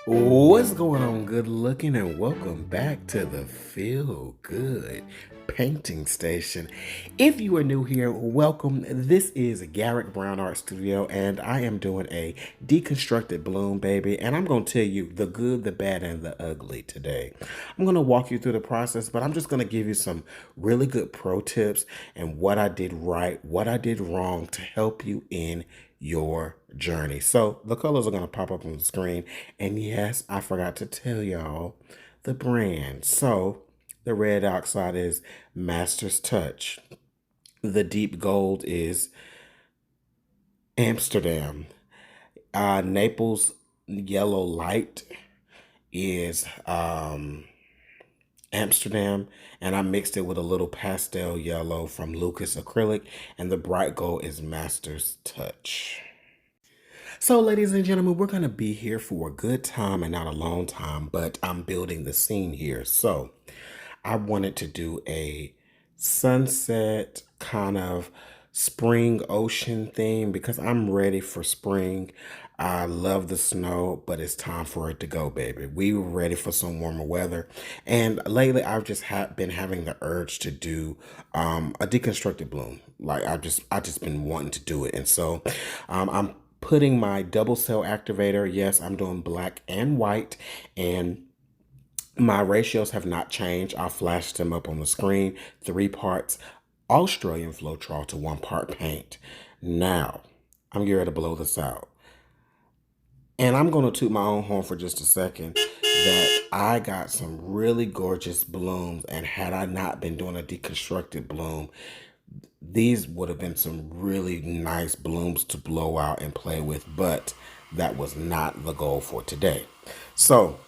What's going on, good looking, and welcome back to the Feel Good Painting Station. If you are new here, welcome. This is Garrick Brown Art Studio, and I am doing a deconstructed bloom, baby. And I'm going to tell you the good, the bad, and the ugly today. I'm going to walk you through the process, but I'm just going to give you some really good pro tips and what I did right, what I did wrong to help you in your journey. So the colors are going to pop up on the screen. And yes, I forgot to tell y'all the brand. So the red oxide is Master's Touch. The deep gold is Amsterdam. Naples yellow light is Amsterdam, and I mixed it with a little pastel yellow from Lucas Acrylic, and the bright gold is Master's Touch. So, ladies and gentlemen, we're going to be here for a good time and not a long time, but I'm building the scene here. So, I wanted to do a sunset kind of spring ocean theme because I'm ready for spring. I love the snow, but it's time for it to go, baby. We were ready for some warmer weather. And lately, I've just been having the urge to do a deconstructed bloom. Like I just been wanting to do it. And so I'm putting my double cell activator. Yes, I'm doing black and white, and my ratios have not changed. I'll flash them up on the screen. 3 parts Australian Floetrol to 1 part paint. Now, I'm getting ready to blow this out. And I'm going to toot my own horn for just a second that I got some really gorgeous blooms. And had I not been doing a deconstructed bloom, these would have been some really nice blooms to blow out and play with. But that was not the goal for today. So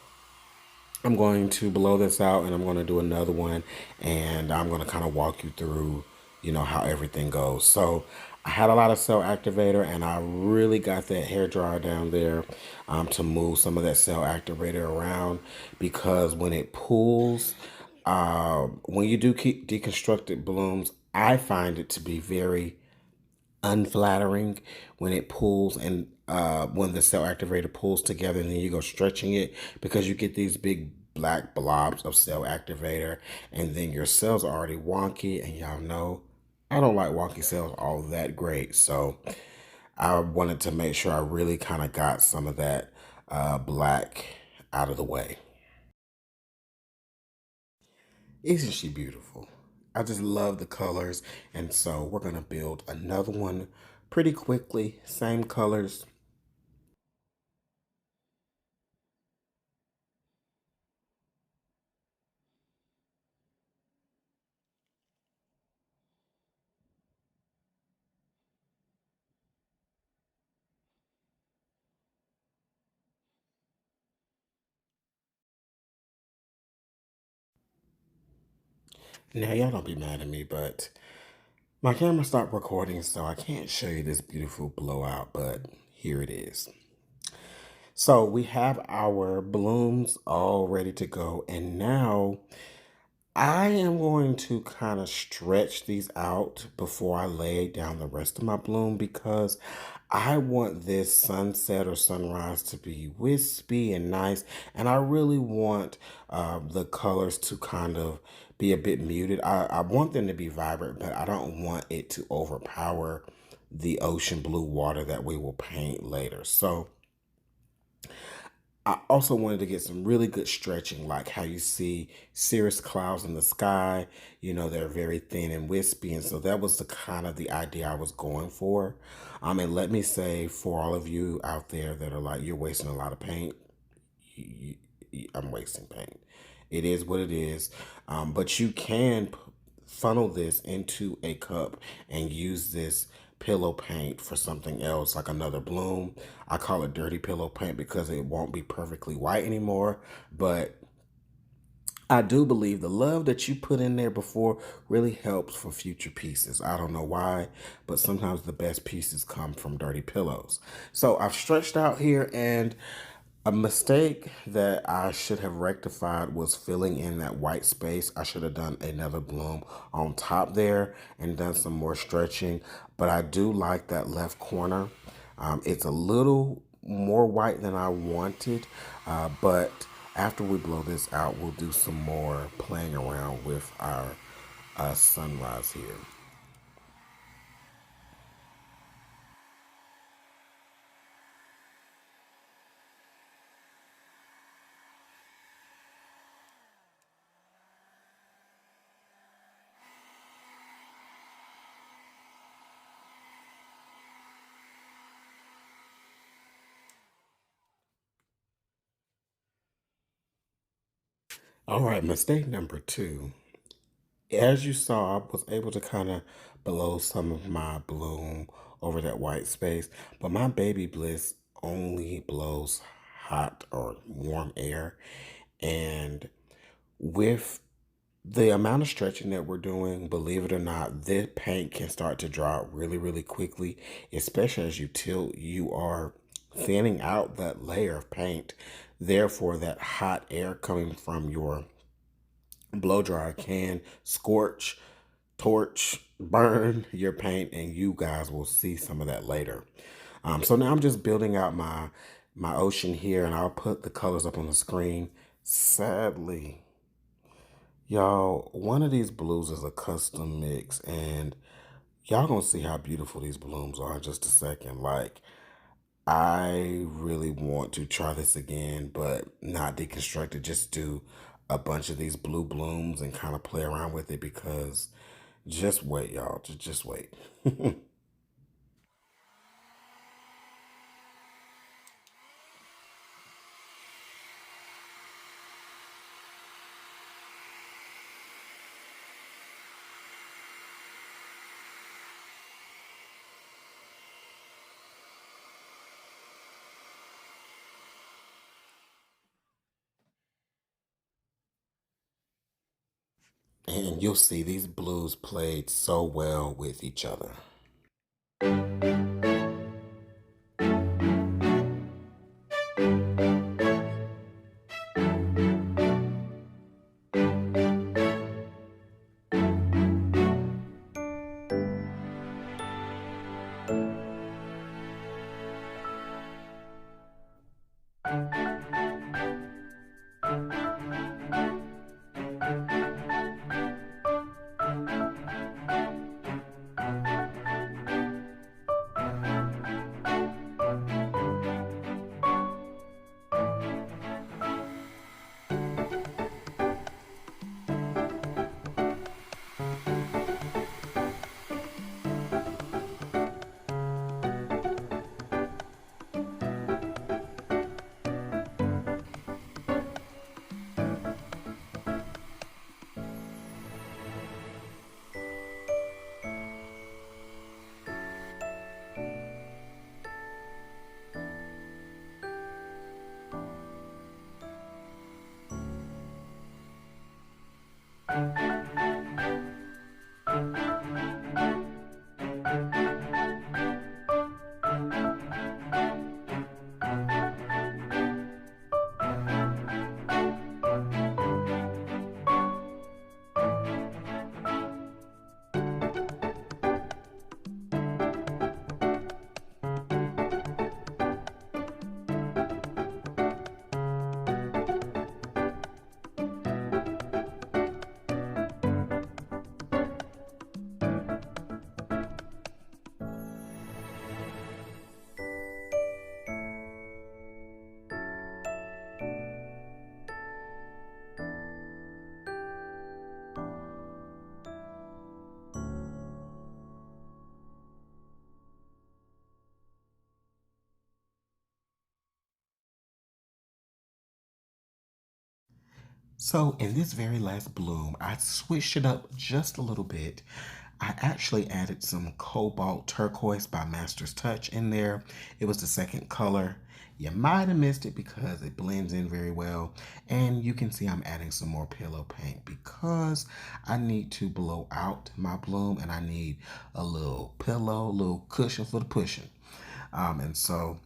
I'm going to blow this out and I'm going to do another one, and I'm going to kind of walk you through, how everything goes. So I had a lot of cell activator, and I really got that hair dryer down there to move some of that cell activator around, because when it pulls, when you do keep deconstructed blooms, I find it to be very unflattering when it pulls, and when the cell activator pulls together and then you go stretching it, because you get these big black blobs of cell activator, and then your cells are already wonky, and y'all know I don't like wonky cells all that great. So I wanted to make sure I really kind of got some of that black out of the way. Isn't she beautiful? I just love the colors. And so we're going to build another one pretty quickly. Same colors. Now, y'all don't be mad at me, but my camera stopped recording, so I can't show you this beautiful blowout, but here it is. So we have our blooms all ready to go, and now I am going to kind of stretch these out before I lay down the rest of my bloom, because I want this sunset or sunrise to be wispy and nice. And I really want the colors to kind of be a bit muted. I want them to be vibrant, but I don't want it to overpower the ocean blue water that we will paint later. So I also wanted to get some really good stretching, like how you see cirrus clouds in the sky. They're very thin and wispy. And so that was the kind of the idea I was going for. And let me say, for all of you out there that are like, you're wasting a lot of paint, I'm wasting paint. It is what it is. But you can funnel this into a cup and use this pillow paint for something else, like another bloom. I call it dirty pillow paint because it won't be perfectly white anymore. But I do believe the love that you put in there before really helps for future pieces. I don't know why, but sometimes the best pieces come from dirty pillows. So I've stretched out here, and a mistake that I should have rectified was filling in that white space. I should have done another bloom on top there and done some more stretching. But I do like that left corner. It's a little more white than I wanted, but after we blow this out, we'll do some more playing around with our sunrise here. All right, mistake number two. As you saw, I was able to kind of blow some of my bloom over that white space, but my baby bliss only blows hot or warm air. And with the amount of stretching that we're doing, believe it or not, this paint can start to dry out really, really quickly, especially as you tilt, you are thinning out that layer of paint. Therefore, that hot air coming from your blow dryer can scorch, torch, burn your paint, and you guys will see some of that later. So now I'm just building out my ocean here, and I'll put the colors up on the screen. Sadly, y'all, one of these blues is a custom mix, and y'all gonna see how beautiful these blooms are in just a second. Like, I really want to try this again, but not deconstructed. Just do a bunch of these blue blooms and kind of play around with it because just wait, y'all. Just wait. And you'll see these blues played so well with each other. So in this very last bloom, I switched it up just a little bit. I actually added some cobalt turquoise by Master's Touch in there. It was the second color. You might have missed it because it blends in very well. And you can see I'm adding some more pillow paint because I need to blow out my bloom and I need a little pillow, a little cushion for the pushing. And so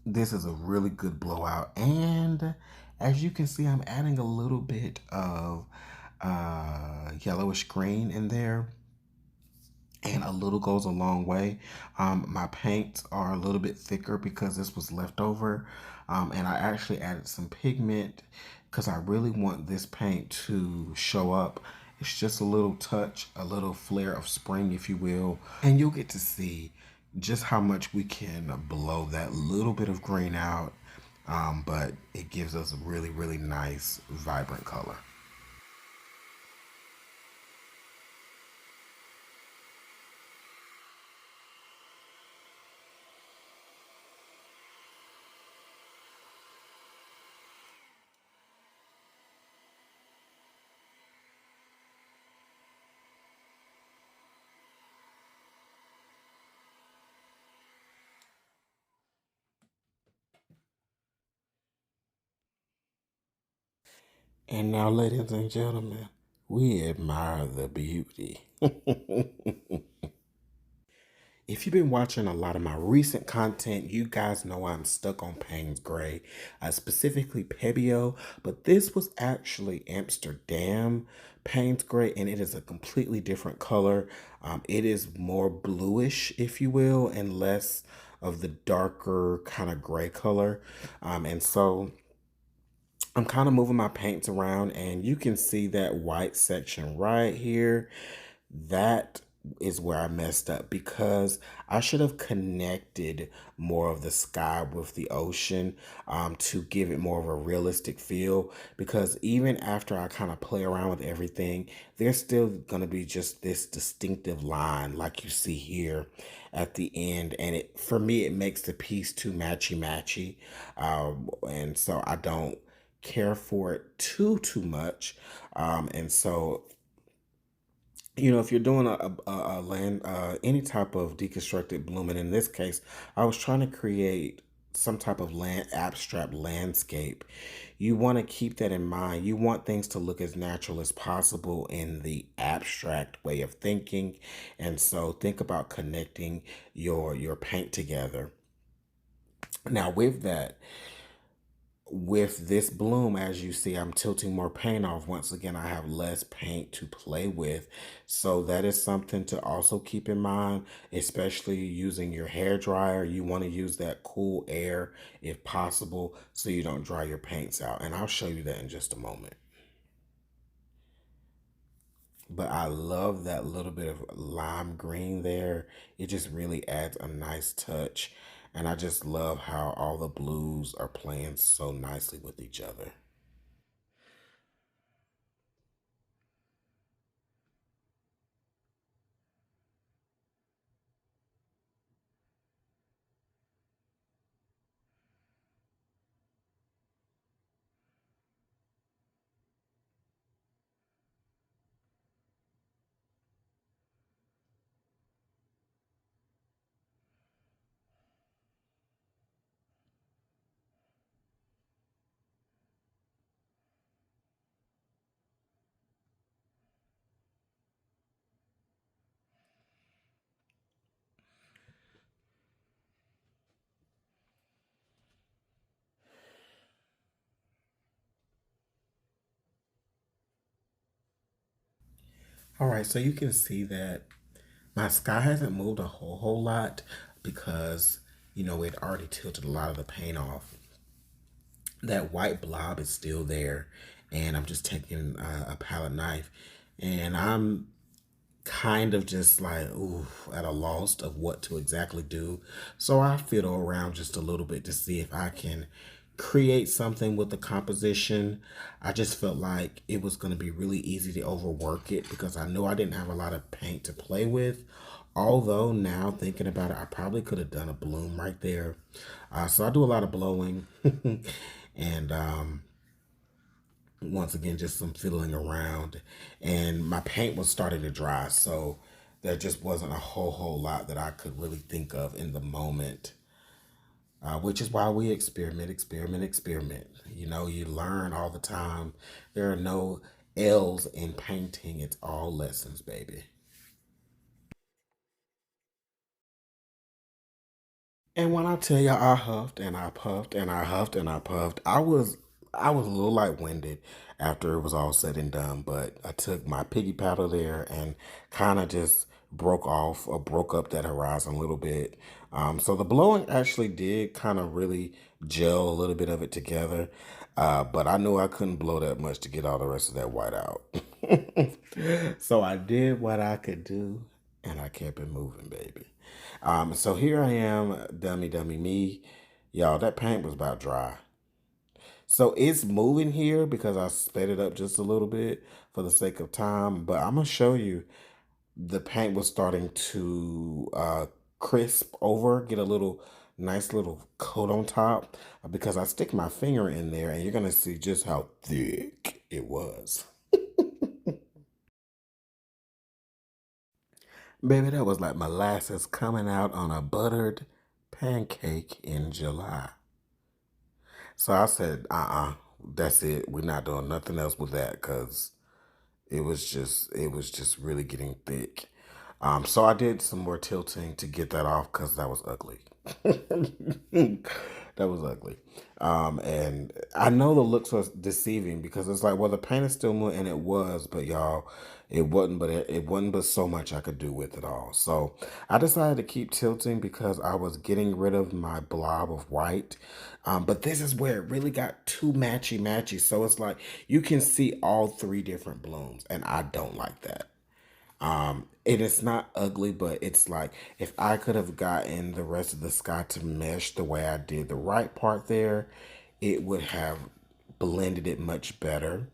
this is a really good blowout. And as you can see, I'm adding a little bit of yellowish green in there. and a little goes a long way. My paints are a little bit thicker because this was leftover, and I actually added some pigment because I really want this paint to show up. It's just a little touch, a little flare of spring, if you will, and you'll get to see just how much we can blow that little bit of green out, but it gives us a really, really nice, vibrant color. And now, ladies and gentlemen, we admire the beauty. If you've been watching a lot of my recent content, you guys know I'm stuck on Payne's Gray, specifically Pebeo, but this was actually Amsterdam Payne's Gray, and it is a completely different color. It is more bluish, if you will, and less of the darker kind of gray color. And so I'm kind of moving my paints around, and you can see that white section right here. That is where I messed up because I should have connected more of the sky with the ocean, to give it more of a realistic feel. Because even after I kind of play around with everything, there's still going to be just this distinctive line like you see here at the end. And it, for me, it makes the piece too matchy matchy. And so I don't care for it too much. And so, you know, if you're doing a land, any type of deconstructed bloom, and in this case I was trying to create some type of land abstract landscape, you want to keep that in mind. You want things to look as natural as possible in the abstract way of thinking. And so think about connecting your paint together. Now with that, with this bloom, as you see, I'm tilting more paint off. Once again, I have less paint to play with. So that is something to also keep in mind, especially using your hair dryer. You want to use that cool air if possible so you don't dry your paints out. And I'll show you that in just a moment. But I love that little bit of lime green there. It just really adds a nice touch. And I just love how all the blues are playing so nicely with each other. All right, so you can see that my sky hasn't moved a whole lot because, you know, it already tilted a lot of the paint off. That white blob is still there, and I'm just taking a palette knife, and I'm kind of just like, ooh, at a loss of what to exactly do. So I fiddle around just a little bit to see if I can create something with the composition. I just felt like it was going to be really easy to overwork it because I knew I didn't have a lot of paint to play with. Although now thinking about it, I probably could have done a bloom right there. So I do a lot of blowing and once again, just some fiddling around, and my paint was starting to dry, so there just wasn't a whole lot that I could really think of in the moment. Which is why we experiment. You know, you learn all the time. There are no L's in painting. It's all lessons, baby. And when I tell you I huffed and I puffed and I huffed and I puffed, I was a little light-winded after it was all said and done, but I took my piggy powder there and kind of just broke off or broke up that horizon a little bit. So the blowing actually did kind of really gel a little bit of it together. But I knew I couldn't blow that much to get all the rest of that white out. So I did what I could do and I kept it moving, baby. So here I am, dummy me. Y'all, that paint was about dry. So it's moving here because I sped it up just a little bit for the sake of time. But I'm going to show you the paint was starting to crisp over, get a little nice little coat on top because I stick my finger in there and you're going to see just how thick it was. Baby, that was like molasses coming out on a buttered pancake in July. So I said, that's it. We're not doing nothing else with that because it was just really getting thick. So I did some more tilting to get that off because that was ugly. That was ugly. And I know the looks was deceiving because it's like, well, the paint is still moving, and it was, but y'all, it wasn't but so much I could do with it all. So I decided to keep tilting because I was getting rid of my blob of white. But this is where it really got too matchy. So it's like you can see all three different blooms, and I don't like that. It is not ugly, but it's like if I could have gotten the rest of the sky to mesh the way I did the right part there, it would have blended it much better.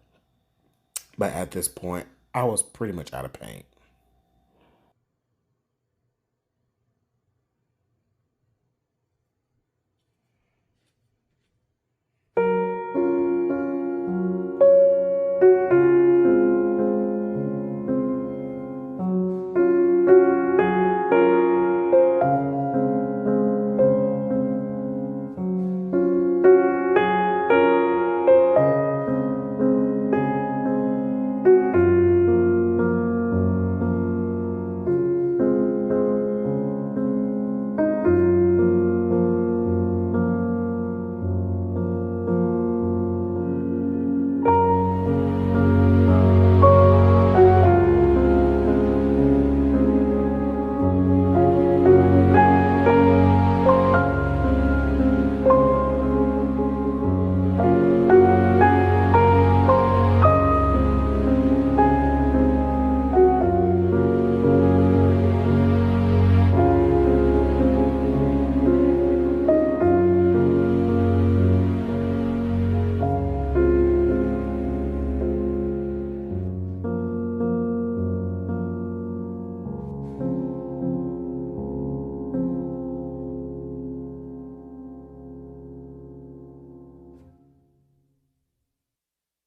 But at this point, I was pretty much out of paint.